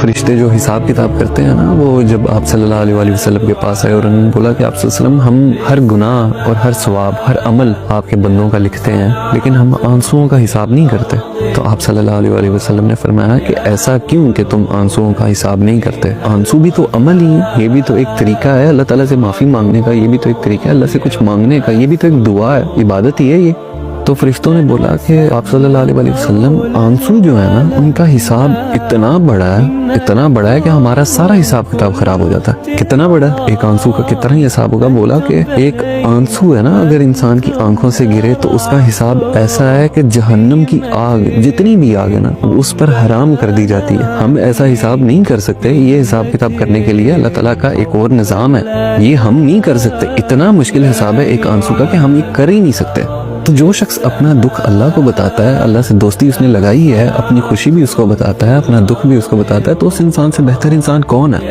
فرشتے جو حساب کتاب کرتے ہیں نا، وہ جب آپ صلی اللہ علیہ وآلہ وسلم کے پاس آئے اور انہوں نے بولا کہ آپ صلی اللہ علیہ وسلم ہم ہر گناہ اور ہر ثواب ہر عمل آپ کے بندوں کا لکھتے ہیں، لیکن ہم آنسوؤں کا حساب نہیں کرتے. تو آپ صلی اللہ علیہ وآلہ وسلم نے فرمایا کہ ایسا کیوں کہ تم آنسوؤں کا حساب نہیں کرتے؟ آنسو بھی تو عمل ہی ہے، یہ بھی تو ایک طریقہ ہے اللہ تعالیٰ سے معافی مانگنے کا، یہ بھی تو ایک طریقہ ہے اللہ سے کچھ مانگنے کا، یہ بھی تو ایک دعا ہے، عبادت ہی ہے یہ. تو فرشتوں نے بولا کہ آپ صلی اللہ علیہ وآلہ وسلم آنسو جو ہے نا ان کا حساب اتنا بڑا ہے کہ ہمارا سارا حساب کتاب خراب ہو جاتا ہے. کتنا بڑا ہے ایک آنسو کا، کتنا ہی حساب ہوگا. بولا کہ ایک آنسو ہے نا اگر انسان کی آنکھوں سے گرے تو اس کا حساب ایسا ہے کہ جہنم کی آگ جتنی بھی آگ ہے نا اس پر حرام کر دی جاتی ہے. ہم ایسا حساب نہیں کر سکتے، یہ حساب کتاب کرنے کے لیے اللہ تعالیٰ کا ایک اور نظام ہے، یہ ہم نہیں کر سکتے. اتنا مشکل حساب ہے ایک آنسو کا کہ ہم یہ کر ہی نہیں سکتے. تو جو شخص اپنا دکھ اللہ کو بتاتا ہے، اللہ سے دوستی اس نے لگائی ہے، اپنی خوشی بھی اس کو بتاتا ہے، اپنا دکھ بھی اس کو بتاتا ہے، تو اس انسان سے بہتر انسان کون ہے؟